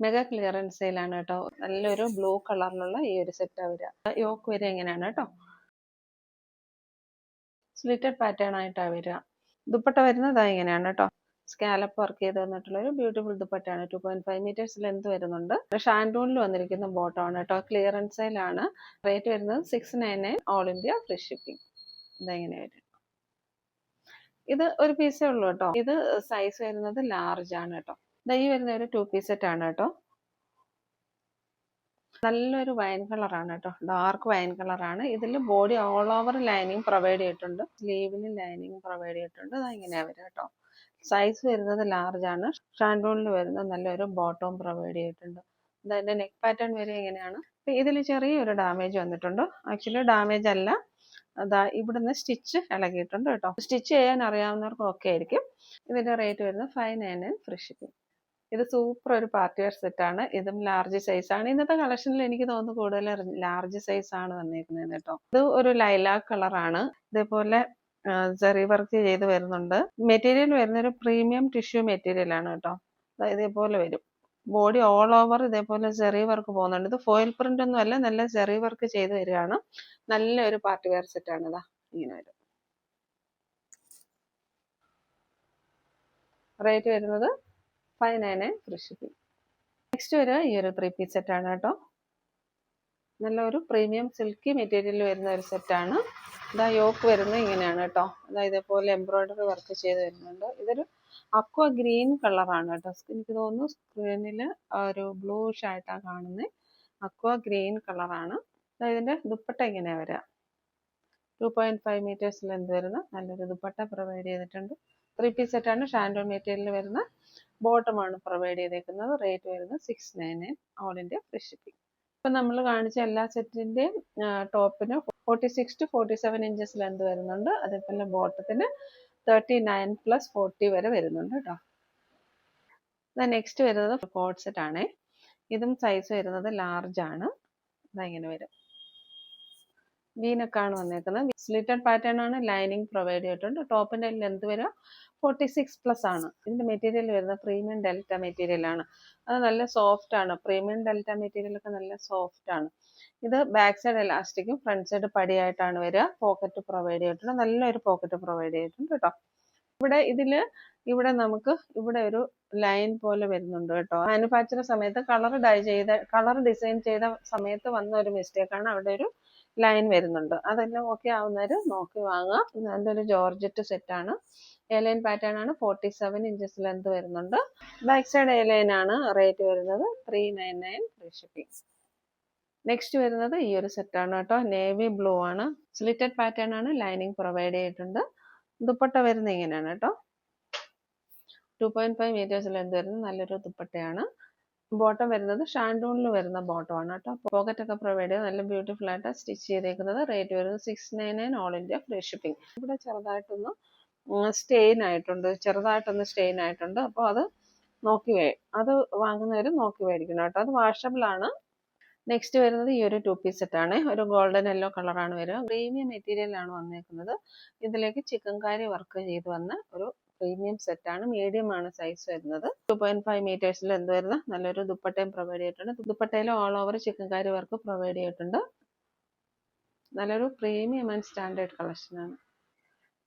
Mega clearance സെയിലാണ് കേട്ടോ. നല്ലൊരു blue കളറിലുള്ള ഈ ഒരു സെറ്റാണ് വരിക. യോക്ക് വരെ എങ്ങനെയാണ് കേട്ടോ, സ്ലിറ്റഡ് പാറ്റേൺ ആയിട്ടാണ് വരിക. ദുപ്പട്ട വരുന്നത് ഇങ്ങനെയാണ് കേട്ടോ. സ്കാലപ്പ് വർക്ക് ചെയ്ത് തന്നിട്ടുള്ള ഒരു ബ്യൂട്ടിഫുൾ ദുപ്പട്ടയാണ്. 2.5 മീറ്റേഴ്സ് ലെന്ത് വരുന്നുണ്ട്. ഷാൻഡൂണിൽ വന്നിരിക്കുന്ന ബോട്ടം ആണ് കേട്ടോ. ക്ലിയറൻസ് സെയിലാണ്. റേറ്റ് വരുന്നത് 699 ഓൾ ഇന്ത്യ ഫ്രീ ഷിപ്പിംഗ്. ഇതെങ്ങനെ വരും? ഇത് ഒരു പീസേ ഉള്ളൂ കേട്ടോ. ഇത് സൈസ് വരുന്നത് ലാർജ് ആണ് കേട്ടോ. ഈ വരുന്ന ഒരു 2 പീസ് സെറ്റ് ആണ് കേട്ടോ. നല്ലൊരു വൈൻ കളറാണ് കേട്ടോ. ഡാർക്ക് വൈൻ കളറാണ്. ഇതിൽ body all over lining provide ചെയ്തിട്ടുണ്ട്. സ്ലീവിന് ലൈനിങ് പ്രൊവൈഡ് ചെയ്തിട്ടുണ്ട്. ഇങ്ങനെയാ വരിക കേട്ടോ. സൈസ് വരുന്നത് ലാർജ് ആണ്. ഷാൻഡൂണിൽ വരുന്ന നല്ലൊരു ബോട്ടവും പ്രൊവൈഡ് ചെയ്തിട്ടുണ്ട്. അതിന്റെ നെക്ക് പാറ്റേൺ വരെ എങ്ങനെയാണ്. ഇതിൽ ചെറിയൊരു ഡാമേജ് വന്നിട്ടുണ്ട്. ആക്ച്വലി ഡാമേജ് അല്ല, അതാ ഇവിടുന്ന് സ്റ്റിച്ച് ഇളകിയിട്ടുണ്ട് കേട്ടോ. സ്റ്റിച്ച് ചെയ്യാൻ അറിയാവുന്നവർക്ക് ഓക്കെ ആയിരിക്കും. ഇതിന്റെ റേറ്റ് വരുന്നത് 599 ഫ്രീ ഷിപ്പിംഗ്. ഇത് സൂപ്പർ ഒരു പാർട്ടി വെയർ സെറ്റ് ആണ്. ഇതും ലാർജ് സൈസ് ആണ്. ഇന്നത്തെ കളക്ഷനിൽ എനിക്ക് തോന്നുന്നു കൂടുതൽ ലാർജ് സൈസ് ആണ് വന്നിരിക്കുന്നത് കേട്ടോ. ഇത് ഒരു ലൈലാക്ക് കളറാണ്. ഇതേപോലെ ജെറി വർക്ക് ചെയ്ത് വരുന്നുണ്ട്. മെറ്റീരിയൽ വരുന്ന ഒരു പ്രീമിയം ടിഷ്യൂ മെറ്റീരിയൽ ആണ് കേട്ടോ. ഇതേപോലെ വരും. ബോഡി ഓൾ ഓവർ ഇതേപോലെ ജെറി വർക്ക് പോകുന്നുണ്ട്. ഇത് ഫോയിൽ പ്രിന്റ് ഒന്നും അല്ല, നല്ല ജെറി വർക്ക് ചെയ്ത് വരികയാണ്. നല്ലൊരു പാർട്ടി വെയർ സെറ്റ് ആണ്. ഇതാ ഇങ്ങനെ വരും. റേറ്റ് വരുന്നത് 599 ഫ്രീ ഷിപ്പിംഗ്. നെക്സ്റ്റ് വരിക ഈ ഒരു 3 പീസ് സെറ്റ് ആണ് കേട്ടോ. നല്ലൊരു പ്രീമിയം സിൽക്കി മെറ്റീരിയൽ വരുന്ന ഒരു സെറ്റാണ്. ഇതാ യോക്ക് വരുന്നത് ഇങ്ങനെയാണ് കേട്ടോ. അതായത് ഇതേപോലെ എംബ്രോയിഡറി വർക്ക് ചെയ്ത് വരുന്നുണ്ട്. ഇതൊരു അക്വ ഗ്രീൻ കളറാണ് കേട്ടോ. എനിക്ക് തോന്നുന്നു സ്ക്രീനിൽ ഒരു ബ്ലൂഷ് ആയിട്ടാണ് കാണുന്നത്. അക്വ ഗ്രീൻ കളറാണ്. ഇതിന്റെ ദുപ്പട്ട ഇങ്ങനെയാണ് വരിക. 2.5 മീറ്റേഴ്സ് ലെന്ത് വരുന്ന നല്ലൊരു ദുപ്പട്ട പ്രൊവൈഡ് ചെയ്തിട്ടുണ്ട്. 3 പീസ് സെറ്റാണ്. ഷാൻഡോൺ മെറ്റീരിയൽ വരുന്ന ബോട്ടമാണ് പ്രൊവൈഡ് ചെയ്തേക്കുന്നത്. റേറ്റ് വരുന്നത് 699 ഓൾ ഇന്ത്യ ഫ്രീ ഷിപ്പിംഗ്. ഇപ്പം നമ്മൾ കാണിച്ച എല്ലാ സെറ്റിന്റെയും ടോപ്പിന് 46 to 47 ഇഞ്ചസ് ലെന്ത് വരുന്നുണ്ട്. അതേപോലെ ബോട്ടത്തിന് 39+40 വരെ വരുന്നുണ്ട് കേട്ടോ. നെക്സ്റ്റ് വരുന്നത് കോഡ് സെറ്റ് ആണ്. ഇതും സൈസ് വരുന്നത് ലാർജ് ആണ്. ഇങ്ങനെ വരും. വീനക്കാണ് വന്നേക്കുന്നത്. സ്ലിറ്റഡ് പാറ്റേൺ ആണ്. ലൈനിങ് പ്രൊവൈഡ് ചെയ്തിട്ടുണ്ട്. ടോപ്പിന്റെ ലെന്ത് വരിക 46+ ആണ്. ഇതിന്റെ മെറ്റീരിയൽ വരുന്നത് പ്രീമിയം ഡെൽറ്റ മെറ്റീരിയൽ ആണ്. അത് നല്ല സോഫ്റ്റ് ആണ്. പ്രീമിയം ഡെൽറ്റ മെറ്റീരിയൽ ഒക്കെ നല്ല സോഫ്റ്റ് ആണ്. ഇത് ബാക്ക് സൈഡ് എലാസ്റ്റിക്കും ഫ്രണ്ട് സൈഡ് പടിയായിട്ടാണ് വരിക. പോക്കറ്റ് പ്രൊവൈഡ് ചെയ്തിട്ടുണ്ട്. നല്ലൊരു പോക്കറ്റ് പ്രൊവൈഡ് ചെയ്തിട്ടുണ്ട് കേട്ടോ. ഇവിടെ നമുക്ക് ഇവിടെ ഒരു ലൈൻ പോലെ വരുന്നുണ്ട് കേട്ടോ. മാനുഫാക്ചർ സമയത്ത് കളർ ഡിസൈൻ ചെയ്ത സമയത്ത് വന്ന ഒരു മിസ്റ്റേക്കാണ്. അവിടെ ഒരു ലൈൻ വരുന്നുണ്ട്. അതെല്ലാം ഓക്കെ ആവുന്നവര് നോക്കി വാങ്ങുക. നല്ലൊരു ജോർജറ്റ് സെറ്റ് ആണ്. എലൈൻ പാറ്റേൺ ആണ്. 47 ഇഞ്ചസ് ലെന്ത് വരുന്നുണ്ട്. ബാക്ക് സൈഡ് എലൈൻ ആണ്. റേറ്റ് വരുന്നത് 399 ഫ്രീ ഷിപ്പിംഗ്. നെക്സ്റ്റ് വരുന്നത് ഈ ഒരു സെറ്റ് ആണ് കേട്ടോ. നേവി ബ്ലൂ ആണ്. സ്ലിറ്റഡ് പാറ്റേൺ ആണ്. ലൈനിങ് പ്രൊവൈഡ് ചെയ്തിട്ടുണ്ട്. ദുപ്പട്ട വരുന്നത് ഇങ്ങനെയാണ് കേട്ടോ. 2.5 മീറ്റേഴ്സ് ലെന്ത് വരുന്നത് നല്ലൊരു ദുപ്പട്ടയാണ്. ബോട്ടം വരുന്നത് ഷാൻഡൂണിൽ വരുന്ന ബോട്ടം ആണ് കേട്ടോ. പോക്കറ്റ് ഒക്കെ പ്രൊവൈഡ് ചെയ്ത് നല്ല ബ്യൂട്ടിഫുൾ ആയിട്ട് സ്റ്റിച്ച് ചെയ്തേക്കുന്നത്. റേറ്റ് വരുന്നത് 699 ഓൾ ഇന്ത്യ ഫ്രീ ഷിപ്പിംഗ്. ഇവിടെ ചെറുതായിട്ടൊന്ന് സ്റ്റെയിൻ ആയിട്ടുണ്ട്. അപ്പോൾ അത് അത് വാങ്ങുന്നവർ നോക്കി മേടിക്കണം കേട്ടോ. അത് വാഷബിൾ ആണ്. നെക്സ്റ്റ് വരുന്നത് ഈ ഒരു 2 പീസ് സെറ്റ് ആണ്. ഒരു ഗോൾഡൻ യെല്ലോ കളറാണ് വരിക. പ്രീമിയം മെറ്റീരിയൽ ആണ് വന്നേക്കുന്നത്. ഇതിലേക്ക് ചിക്കൻകാരി വർക്ക് ചെയ്ത് വന്ന ഒരു പ്രീമിയം സെറ്റ് ആണ്. മീഡിയം ആണ് സൈസ് വരുന്നത്. 2.5 മീറ്റേഴ്സിൽ എന്ത് വരുന്ന നല്ലൊരു ദുപ്പട്ടയും പ്രൊവൈഡ് ചെയ്തിട്ടുണ്ട്. ദുപ്പട്ടയിൽ all over chikankari work provide ചെയ്തിട്ടുണ്ട്. നല്ലൊരു പ്രീമിയം ആൻഡ് സ്റ്റാൻഡേർഡ് കളക്ഷൻ ആണ്.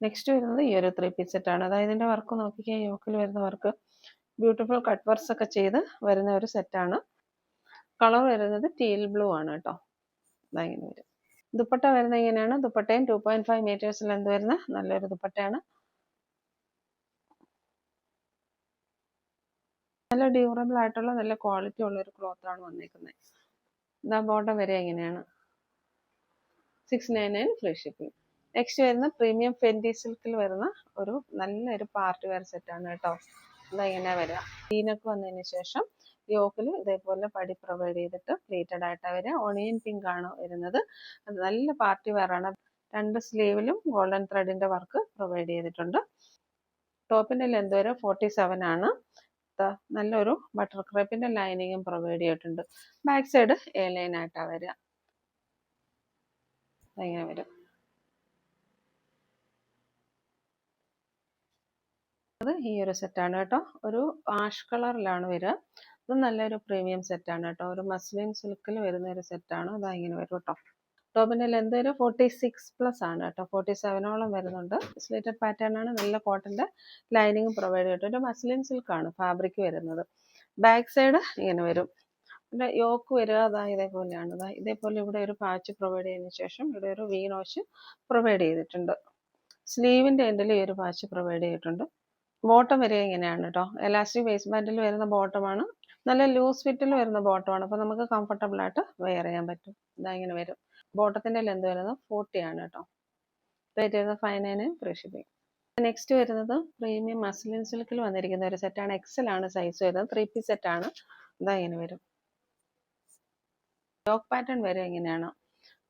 നെക്സ്റ്റ് വരുന്നത് ഈ ഒരു 3 പീസ് സെറ്റ് ആണ്. അതായത് ഇതിന്റെ വർക്ക് നോക്കിക്കാൻ യോക്കിൽ വരുന്ന വർക്ക് ബ്യൂട്ടിഫുൾ കട്ട് വർക്ക്സ് ഒക്കെ ചെയ്ത് വരുന്ന ഒരു സെറ്റാണ്. കളർ വരുന്നത് ടീൽ ബ്ലൂ ആണ് കേട്ടോ. ഇങ്ങനെ വരും. ദുപ്പട്ട വരുന്നത് ഇങ്ങനെയാണ്. ദുപ്പട്ടയും 2.5 മീറ്റേഴ്സ് ലെന്ത് വരുന്ന നല്ലൊരു ദുപ്പട്ടയാണ്. നല്ല ഡ്യൂറബിൾ ആയിട്ടുള്ള നല്ല ക്വാളിറ്റി ഉള്ള ഒരു ക്ലോത്ത് ആണ് വന്നിരിക്കുന്നത്. ബോട്ടം വരെ എങ്ങനെയാണ്. 699 ഫ്രീ ഷിപ്പിംഗ്. നെക്സ്റ്റ് വരുന്ന പ്രീമിയം ഫെൻഡി സിൽക്കിൽ വരുന്ന ഒരു നല്ലൊരു പാർട്ടി വെയർ സെറ്റ് ആണ് കേട്ടോ. ഇങ്ങനെ വരിക. ീനൊക്കെ വന്നതിന് ശേഷം യോക്കിൽ ഇതേപോലെ പടി പ്രൊവൈഡ് ചെയ്തിട്ട് പ്ലേറ്റഡ് ആയിട്ടാണ് വരിക. ഓണിയൻ പിങ്ക് ആണ് വരുന്നത്. നല്ല പാർട്ടി വെയർ ആണ്. 2 സ്ലീവിലും ഗോൾഡൻ ത്രെഡിന്റെ വർക്ക് പ്രൊവൈഡ് ചെയ്തിട്ടുണ്ട്. ടോപ്പിന്റെ ലെന്ത് വരെ 47 ആണ്. നല്ലൊരു ബട്ടർ ക്രേപ്പിന്റെ ലൈനിങ്ങും പ്രൊവൈഡ് ചെയ്തിട്ടുണ്ട്. ബാക്ക് സൈഡ് എ ലൈൻ ആയിട്ടാണ് വരിക. ഇങ്ങനെ വരും. അത് ഈ ഒരു സെറ്റാണ് കേട്ടോ. ഒരു ആഷ് കളറിലാണ് വരിക. ഇത് നല്ലൊരു പ്രീമിയം സെറ്റാണ് കേട്ടോ. ഒരു മസ്ലിൻ സിൽക്കിൽ വരുന്ന ഒരു സെറ്റാണ്. അതാ ഇങ്ങനെ വരും കേട്ടോ. ടോപ്പിന്റെ ലെന്ത് ഒരു 46+ ആണ് കേട്ടോ. 47ഓളം വരുന്നുണ്ട്. സ്ലിറ്റഡ് പാറ്റേൺ ആണ്. നല്ല കോട്ടന്റെ ലൈനിങ് പ്രൊവൈഡ് ചെയ്തിട്ട് ഒരു മസ്ലിൻ സിൽക്കാണ് ഫാബ്രിക് വരുന്നത്. ബാക്ക് സൈഡ് ഇങ്ങനെ വരും. പിന്നെ യോക്ക് വരിക അതാ ഇതേപോലെയാണ്. ഇതേപോലെ ഇവിടെ ഒരു പാച്ച് പ്രൊവൈഡ് ചെയ്തതിന് ശേഷം ഇവിടെ ഒരു വി നോച്ച് പ്രൊവൈഡ് ചെയ്തിട്ടുണ്ട്. സ്ലീവിന്റെ എൻഡിൽ ഈ ഒരു പാച്ച് പ്രൊവൈഡ് ചെയ്തിട്ടുണ്ട്. ബോട്ടം വരിക ഇങ്ങനെയാണ് കേട്ടോ. എലാസ്റ്റിക് വേസ്റ്റ് ബാൻഡിൽ വരുന്ന ബോട്ടമാണ്. നല്ല ലൂസ് ഫിറ്റിൽ വരുന്ന ബോട്ടമാണ്. അപ്പോൾ നമുക്ക് കംഫർട്ടബിൾ ആയിട്ട് വെയർ ചെയ്യാൻ പറ്റും. ഇതാ ഇങ്ങനെ വരും. ബോട്ടത്തിന്റെ ലെന്ത് വരുന്നത് 40 ആണ് കേട്ടോ. റേറ്റ് വരുന്നത് 599 ഫ്രീ ഷിപ്പിംഗ്. നെക്സ്റ്റ് വരുന്നത് പ്രീമിയം മസ്ലിൻ സിൽക്കിൽ വന്നിരിക്കുന്ന ഒരു സെറ്റാണ്. എക്സൽ ആണ് സൈസ് വരുന്നത്. 3 പീസ് സെറ്റാണ്. ഇതാ ഇങ്ങനെ വരും. യോക്ക് പാറ്റേൺ വരെ ഇങ്ങനെയാണ്.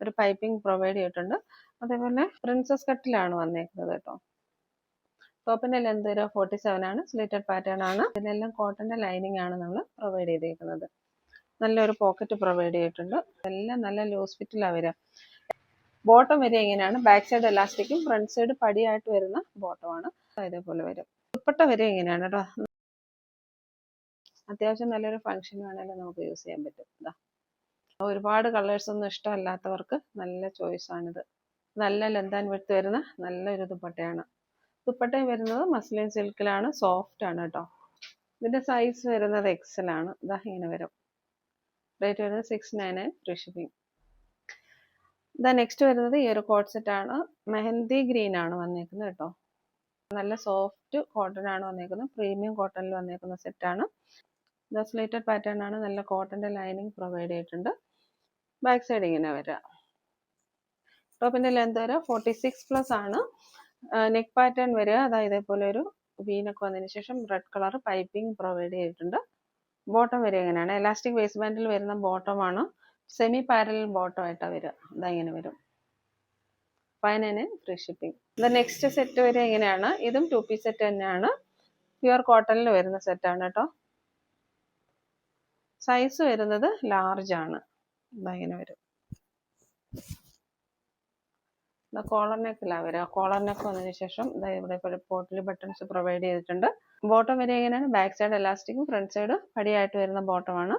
ഒരു പൈപ്പിംഗ് പ്രൊവൈഡ് ചെയ്തിട്ടുണ്ട്. അതേപോലെ പ്രിൻസസ് കട്ടിലാണ് വന്നേക്കുന്നത് കേട്ടോ. ടോപ്പിന്റെ ലെന്ത് ഒരു 47 ആണ്. സ്ലിറ്റഡ് പാറ്റേൺ ആണ്. ഇതിനെല്ലാം കോട്ടന്റെ ലൈനിങ് ആണ് നമ്മൾ പ്രൊവൈഡ് ചെയ്തേക്കുന്നത്. നല്ലൊരു പോക്കറ്റ് പ്രൊവൈഡ് ചെയ്തിട്ടുണ്ട്. എല്ലാം നല്ല ലൂസ് ഫിറ്റിലാണ് വരിക. ബോട്ടം വരെ ഇങ്ങനെയാണ്. ബാക്ക് സൈഡ് എലാസ്റ്റിക്കും ഫ്രണ്ട് സൈഡ് പടിയായിട്ട് വരുന്ന ബോട്ടമാണ്. ഇതേപോലെ വരും. ദുപ്പട്ട വരെ ഇങ്ങനെയാണ് കേട്ടോ. അത്യാവശ്യം നല്ലൊരു ഫംഗ്ഷൻ വേണമെങ്കിലും നമുക്ക് യൂസ് ചെയ്യാൻ പറ്റും. ഇതാ ഒരുപാട് കളേഴ്സ് ഒന്നും ഇഷ്ടമല്ലാത്തവർക്ക് നല്ല ചോയ്സ് ആണിത്. നല്ല ലെന്ത് ആൻഡ് വിഡ്ത്ത് വരുന്ന നല്ലൊരു ദുപ്പട്ടയാണ്. ദുപ്പട്ട വരുന്നത് മസ്ലിൻ സിൽക്കിലാണ്. സോഫ്റ്റ് ആണ് കേട്ടോ. ഇതിന്റെ സൈസ് വരുന്നത് എക്സൽ ആണ്. ഇതാ ഇങ്ങനെ വരും. റേറ്റ് വരുന്നത് 699 ഫ്രീ ഷിപ്പിംഗ്. ഇതാ നെക്സ്റ്റ് വരുന്നത് ഈ ഒരു കോട്ട് സെറ്റ് ആണ്. മെഹന്തി ഗ്രീൻ ആണ് വന്നേക്കുന്നത് കേട്ടോ. നല്ല സോഫ്റ്റ് കോട്ടൺ ആണ് വന്നേക്കുന്നത്. പ്രീമിയം കോട്ടണിൽ വന്നേക്കുന്ന സെറ്റാണ്. ഇതാ സ്ലിറ്റഡ് പാറ്റേൺ ആണ്. നല്ല കോട്ടന്റെ ലൈനിങ് പ്രൊവൈഡ് ചെയ്തിട്ടുണ്ട്. ബാക്ക് സൈഡ് ഇങ്ങനെ വരാം. ടോപ്പിന്റെ ലെന്ത് വരെ 46+ ആണ്. നെക്ക് പാറ്റേൺ വരിക അതായത് ഇതേപോലെ ഒരു വീനൊക്കെ വന്നതിന് ശേഷം റെഡ് കളർ പൈപ്പിംഗ് പ്രൊവൈഡ് ചെയ്തിട്ടുണ്ട്. ബോട്ടം വരെ എങ്ങനെയാണ്. എലാസ്റ്റിക് വേസ്റ്റ് ബാൻഡിൽ വരുന്ന ബോട്ടമാണ്. സെമി പാരലൽ ബോട്ടം ആയിട്ടാണ് വരിക. ഇതാ ഇങ്ങനെ വരും. 599 ഫ്രീ ഷിപ്പിംഗ്. ഇത് നെക്സ്റ്റ് സെറ്റ് വരെ എങ്ങനെയാണ്. ഇതും 2 പീസ് സെറ്റ് തന്നെയാണ്. പ്യുവർ കോട്ടണിൽ വരുന്ന സെറ്റാണ് കേട്ടോ. സൈസ് വരുന്നത് ലാർജ് ആണ്. ഇതാ ഇങ്ങനെ വരും. കോളർ നെക്കിലാണ് വരിക. കോളർ നെക്ക് വന്നതിന് ശേഷം ഇവിടെ പോട്ടിൽ ബട്ടൺസ് പ്രൊവൈഡ് ചെയ്തിട്ടുണ്ട്. ബോട്ടം വരെ എങ്ങനെയാണ്. ബാക്ക് സൈഡ് എലാസ്റ്റിക്കും ഫ്രണ്ട് സൈഡ് പടിയായിട്ട് വരുന്ന ബോട്ടമാണ്.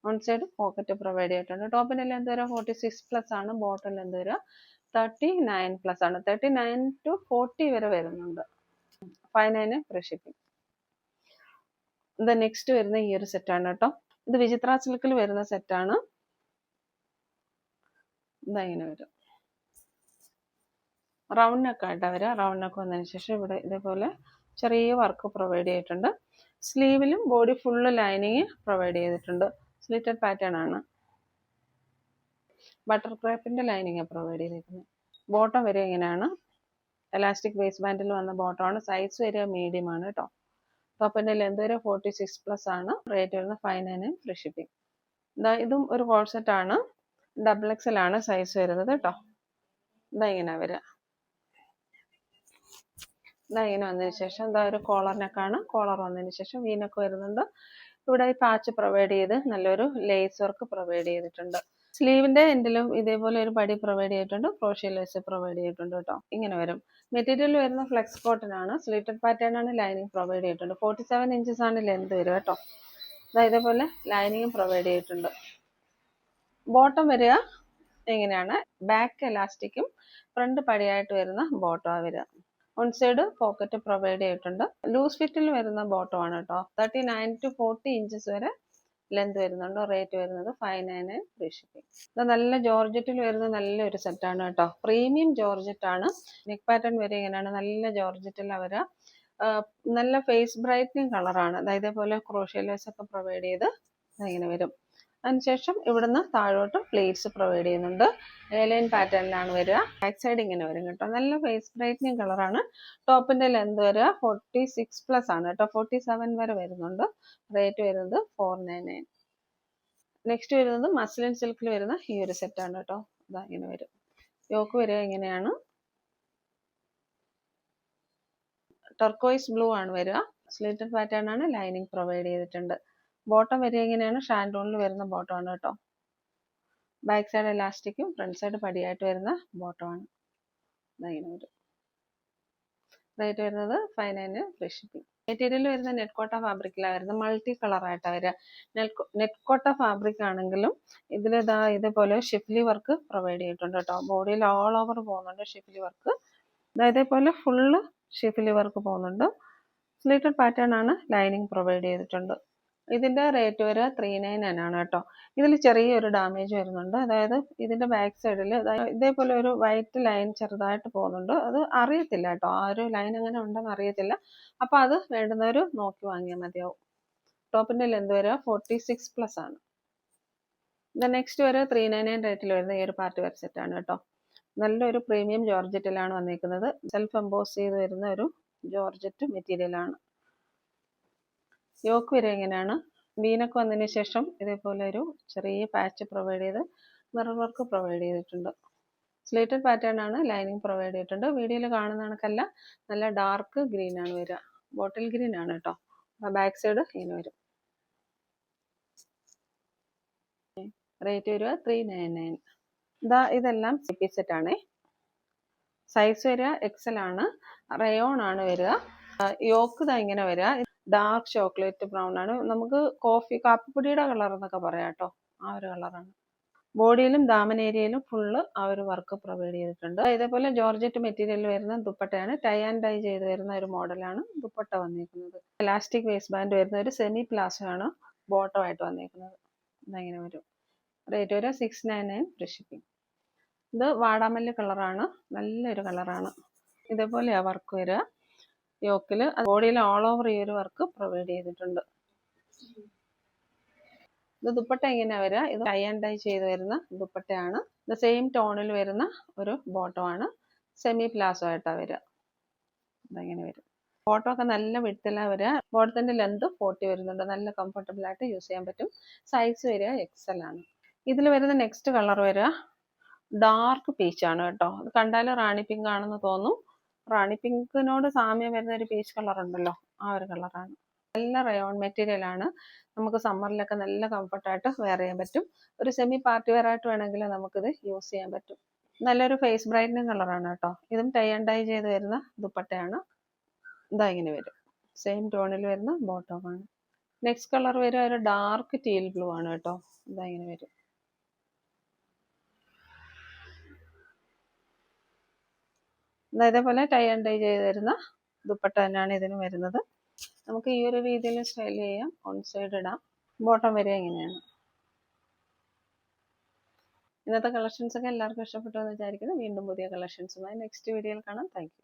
വൺ സൈഡ് പോക്കറ്റ് പ്രൊവൈഡ് ചെയ്തിട്ടുണ്ട്. ടോപ്പിന്റെ ലെന്ത് വരെ 46+ ആണ്. ബോട്ടം ലെന്ത് വരെ 39+ ആണ്. 39 to 40 വരെ വരുന്നുണ്ട്. 599 ഫ്രീ ഷിപ്പിംഗ്. ഇത് നെക്സ്റ്റ് വരുന്ന ഈ ഒരു സെറ്റാണ് കേട്ടോ. ഇത് വിചിത്ര സിൽക്കിൽ വരുന്ന സെറ്റാണ്. ഇതാ ഇങ്ങനെ വരും. റൗണ്ട് നെക്ക് ആയിട്ടാണ് വരിക. റൗണ്ട് നെക്ക് വന്നതിന് ശേഷം ഇവിടെ ഇതേപോലെ ചെറിയ വർക്ക് പ്രൊവൈഡ് ചെയ്തിട്ടുണ്ട്. സ്ലീവിലും ബോഡി ഫുള്ള് ലൈനിങ് പ്രൊവൈഡ് ചെയ്തിട്ടുണ്ട്. സ്ലിറ്റഡ് പാറ്റേൺ ആണ്. ബട്ടർ ക്രാപ്പിന്റെ ലൈനിങ് പ്രൊവൈഡ് ചെയ്തിരിക്കുന്നത്. ബോട്ടം വരെ ഇങ്ങനെയാണ്. എലാസ്റ്റിക് വേസ്റ്റ് ബാൻഡിൽ വന്ന ബോട്ടമാണ്. സൈസ് വരെ മീഡിയം ആണ് കേട്ടോ. ടോപ്പിന്റെ ലെന്ത് വരെ 46+ ആണ്. റേറ്റ് വരുന്നത് 599 ഫ്രീ ഷിപ്പിംഗ്. ഇതും ഒരു കോട്ട് സെറ്റ് ആണ്. XXL ആണ് സൈസ് വരുന്നത് കേട്ടോ. ഇതാ ഇങ്ങനെ വരിക. ഇതാ ഇങ്ങനെ വന്നതിന് ശേഷം ഇതാ ഒരു കോളർ നെക്കാണ്. കോളർ വന്നതിന് ശേഷം വീനൊക്കെ വരുന്നുണ്ട്. ഇവിടെ ഈ പാച്ച് പ്രൊവൈഡ് ചെയ്ത് നല്ലൊരു ലേസ് വർക്ക് പ്രൊവൈഡ് ചെയ്തിട്ടുണ്ട്. സ്ലീവിന്റെ എൻഡിലും ഇതേപോലെ ഒരു പടി പ്രൊവൈഡ് ചെയ്തിട്ടുണ്ട്. ക്രോഷ്യ ലേസ് പ്രൊവൈഡ് ചെയ്തിട്ടുണ്ട് കേട്ടോ. ഇങ്ങനെ വരും. മെറ്റീരിയൽ വരുന്ന ഫ്ലെക്സ് കോട്ടൺ ആണ്. സ്ലിറ്റഡ് പാറ്റേൺ ആണ്. ലൈനിങ് പ്രൊവൈഡ് ചെയ്തിട്ടുണ്ട്. 47 ഇഞ്ചസ് ആണ് ലെന്ത് വരിക കേട്ടോ. ഇതേപോലെ ലൈനിങ്ങും പ്രൊവൈഡ് ചെയ്തിട്ടുണ്ട്. ബോട്ടം വരിക എങ്ങനെയാണ്. ബാക്ക് എലാസ്റ്റിക്കും ഫ്രണ്ട് പടിയായിട്ട് വരുന്ന ബോട്ടം വരിക. വൺ സൈഡ് പോക്കറ്റ് പ്രൊവൈഡ് ചെയ്തിട്ടുണ്ട്. ലൂസ് ഫിറ്റിൽ വരുന്ന ബോട്ടം ആണ് കേട്ടോ. 39 to 40 ഇഞ്ചസ് വരെ ലെന്ത് വരുന്നുണ്ട്. റേറ്റ് വരുന്നത് 599 ഫ്രീ ഷിപ്പിംഗ്. ഇത് നല്ല ജോർജറ്റിൽ വരുന്ന നല്ലൊരു സെറ്റാണ് കേട്ടോ. പ്രീമിയം ജോർജറ്റ് ആണ്. നെക്ക് പാറ്റേൺ വരെ ഇങ്ങനെയാണ്. നല്ല ജോർജറ്റിൽ വരിക. നല്ല ഫേസ് ബ്രൈറ്റനിങ് കളറാണ്. ഇതേപോലെ ക്രോഷ്യ ലേസ് ഒക്കെ പ്രൊവൈഡ് ചെയ്ത് ഇങ്ങനെ വരും. അതിനുശേഷം ഇവിടുന്ന് താഴോട്ട് പ്ലേറ്റ്സ് പ്രൊവൈഡ് ചെയ്യുന്നുണ്ട്. എലൈൻ പാറ്റേണിലാണ് വരിക. ബാക്ക് സൈഡ് ഇങ്ങനെ വരും കേട്ടോ. നല്ല ഫേസ് ബ്രൈറ്റനിങ് കളറാണ്. ടോപ്പിന്റെ ലെന്ത് വരിക 46+ ആണ് കേട്ടോ. 47 വരെ വരുന്നുണ്ട്. റേറ്റ് വരുന്നത് 499. നെക്സ്റ്റ് വരുന്നത് മസ്ലിൻ സിൽക്കിൽ വരുന്ന ഈ ഒരു സെറ്റാണ് കേട്ടോ. ഇതാ ഇങ്ങനെ വരും. യോക്ക് വരിക ഇങ്ങനെയാണ്. ടർക്കോയിസ് ബ്ലൂ ആണ് വരിക. സ്ലിറ്റഡ് പാറ്റേൺ ആണ്. ലൈനിങ് പ്രൊവൈഡ് ചെയ്തിട്ടുണ്ട്. ബോട്ടം വരിക ഇങ്ങനെയാണ്. ഷാൻഡോണിൽ വരുന്ന ബോട്ടം ആണ് കേട്ടോ. ബാക്ക് സൈഡ് എലാസ്റ്റിക്കും ഫ്രണ്ട് സൈഡ് പടിയായിട്ട് വരുന്ന ബോട്ടമാണ്. ഇങ്ങനെ വരും. റേറ്റ് വരുന്നത് 599 ഫ്രീ ഷിപ്പിംഗ്. മെറ്റീരിയൽ വരുന്ന നെറ്റ് കോട്ട ഫാബ്രിക്കിലാണ് വരുന്നത്. മൾട്ടി കളറായിട്ടാണ് വരിക. നെറ്റ് കോട്ട ഫാബ്രിക് ആണെങ്കിലും ഇതിൽ ഇതേപോലെ ഷിഫ്ലി വർക്ക് പ്രൊവൈഡ് ചെയ്തിട്ടുണ്ട് കേട്ടോ. ബോഡിയിൽ ഓൾ ഓവർ പോകുന്നുണ്ട് ഷിഫ്ലി വർക്ക്. ഇതേപോലെ ഫുള്ള് ഷിഫ്ലി വർക്ക് പോകുന്നുണ്ട്. സ്ലീറ്റഡ് പാറ്റേൺ ആണ്. ലൈനിങ് പ്രൊവൈഡ് ചെയ്തിട്ടുണ്ട്. ഇതിന്റെ റേറ്റ് വരെ 399 ആണ് കേട്ടോ. ഇതിൽ ചെറിയൊരു ഡാമേജ് വരുന്നുണ്ട്. അതായത് ഇതിന്റെ ബാക്ക് സൈഡിൽ ഇതേപോലെ ഒരു വൈറ്റ് ലൈൻ ചെറുതായിട്ട് പോകുന്നുണ്ട്. അത് അറിയത്തില്ല കേട്ടോ, ആ ഒരു ലൈൻ അങ്ങനെ ഉണ്ടെന്ന് അറിയത്തില്ല. അപ്പൊ അത് വേണ്ടുന്നവർ നോക്കി വാങ്ങിയാൽ മതിയാവും. ടോപ്പിന്റെ ലെന്ത് വരെ 46+ ആണ്. നെക്സ്റ്റ് വരെ 399 റേറ്റിൽ വരുന്ന ഈ ഒരു പാർട്ടി വെയർ സെറ്റ് ആണ് കേട്ടോ. നല്ലൊരു പ്രീമിയം ജോർജറ്റിലാണ് വന്നിരിക്കുന്നത്. സെൽഫ് എംബോസ് ചെയ്ത് വരുന്ന ഒരു ജോർജറ്റ് മെറ്റീരിയൽ ആണ്. യോക്ക് വരെ എങ്ങനെയാണ്, വീനൊക്കെ വന്നതിന് ശേഷം ഇതേപോലെ ഒരു ചെറിയ പാച്ച് പ്രൊവൈഡ് ചെയ്ത് മിറർ വർക്ക് പ്രൊവൈഡ് ചെയ്തിട്ടുണ്ട്. സ്ലേറ്റഡ് പാറ്റേൺ ആണ്. ലൈനിങ് പ്രൊവൈഡ് ചെയ്തിട്ടുണ്ട്. വീഡിയോയിൽ കാണുന്ന കണക്കല്ല, നല്ല ഡാർക്ക് ഗ്രീൻ ആണ് വരിക. ബോട്ടിൽ ഗ്രീൻ ആണ് കേട്ടോ. ബാക്ക് സൈഡ് ഇങ്ങനെ വരും. റേറ്റ് വരിക 399. ഇതെല്ലാം CP സെറ്റ് ആണ്. സൈസ് വരിക XL ആണ്. റയോൺ ആണ് വരിക. യോക്ക് ഇങ്ങനെ വരിക. ഡാർക്ക് ചോക്ലേറ്റ് ബ്രൗൺ ആണ്. നമുക്ക് കാപ്പിപ്പൊടിയുടെ കളർ എന്നൊക്കെ പറയാം കേട്ടോ. ആ ഒരു കളറാണ്. ബോഡിയിലും ദാമൻ ഏരിയയിലും ഫുള്ള് ആ ഒരു വർക്ക് പ്രൊവൈഡ് ചെയ്തിട്ടുണ്ട്. ഇതേപോലെ ജോർജറ്റ് മെറ്റീരിയൽ വരുന്ന ദുപ്പട്ടയാണ്. ടൈ ആൻഡ് ഡൈ ചെയ്ത് വരുന്ന ഒരു മോഡലാണ് ദുപ്പട്ട വന്നിരിക്കുന്നത്. ഇലാസ്റ്റിക് വേസ്റ്റ് ബാൻഡ് വരുന്ന ഒരു സെമി പ്ലാസോ ആണ് ബോട്ടം ആയിട്ട് വന്നിരിക്കുന്നത്. ഇതങ്ങനെ വരും. റേറ്റ് വരെ 699 ഫ്രീ ഷിപ്പിംഗ്. ഇത് വാടാമല്ലി കളറാണ്. നല്ലൊരു കളറാണ്. ഇതേപോലെയാ വർക്ക് വരിക. യോക്കില് ബോഡിയിൽ ഓൾ ഓവർ ഈ ഒരു വർക്ക് പ്രൊവൈഡ് ചെയ്തിട്ടുണ്ട്. ഇത് ദുപ്പട്ട എങ്ങനെയാ വരിക, ഇത് ടൈ ആൻഡ് ഡൈ ചെയ്ത് വരുന്ന ദുപ്പട്ടയാണ്. ഇത് സെയിം ടോണിൽ വരുന്ന ഒരു ബോട്ടം ആണ്. സെമി പ്ലാസോ ആയിട്ടാണ് വരിക. ഇതെങ്ങനെ വരും. ബോട്ടം ഒക്കെ നല്ല വിഡ്ത്തിലാണ് വരിക. ബോട്ടത്തിന്റെ ലെന്ത് 40 വരുന്നുണ്ട്. നല്ല കംഫർട്ടബിൾ ആയിട്ട് യൂസ് ചെയ്യാൻ പറ്റും. സൈസ് വരിക XL ആണ്. ഇതിൽ വരുന്ന നെക്സ്റ്റ് കളർ വരിക ഡാർക്ക് പീച്ച് ആണ് കേട്ടോ. അത് കണ്ടാൽ റാണി പിങ്ക് ആണെന്ന് തോന്നും. റാണി പിങ്കിനോട് സാമ്യം വരുന്ന ഒരു പീച്ച് കളർ ഉണ്ടല്ലോ, ആ ഒരു കളറാണ്. നല്ല റയോൺ മെറ്റീരിയൽ ആണ്. നമുക്ക് സമ്മറിലൊക്കെ നല്ല കംഫർട്ടായിട്ട് വെയർ ചെയ്യാൻ പറ്റും. ഒരു സെമി പാർട്ടി വെയർ ആയിട്ട് വേണമെങ്കിൽ നമുക്കിത് യൂസ് ചെയ്യാൻ പറ്റും. നല്ലൊരു ഫേസ് ബ്രൈറ്റനിങ് കളറാണ് കേട്ടോ. ഇതും ടൈ ആൻഡ് ഡൈ ചെയ്ത് വരുന്ന ദുപ്പട്ടയാണ്. ഇങ്ങനെ വരും. സെയിം ടോണിൽ വരുന്ന ബോട്ടമാണ്. നെക്സ്റ്റ് കളർ വരിക ഒരു ഡാർക്ക് ടീൽ ബ്ലൂ ആണ് കേട്ടോ. ഇങ്ങനെ വരും. ഇതേപോലെ ടൈ ആൻഡ് ഡൈ ചെയ്ത് വരുന്ന ദുപ്പട്ട തന്നെയാണ് ഇതിന് വരുന്നത്. നമുക്ക് ഈ ഒരു രീതിയിൽ സ്റ്റൈൽ ചെയ്യാം. ഓൺ സൈഡ് ഇടാം. ബോട്ടം വരെ എങ്ങനെയാണ്. ഇന്നത്തെ കളക്ഷൻസ് ഒക്കെ എല്ലാവർക്കും ഇഷ്ടപ്പെട്ടു എന്ന് വിചാരിക്കുന്നു. വീണ്ടും പുതിയ കളക്ഷൻസുമായി നെക്സ്റ്റ് വീഡിയോയിൽ കാണാം. Thank you.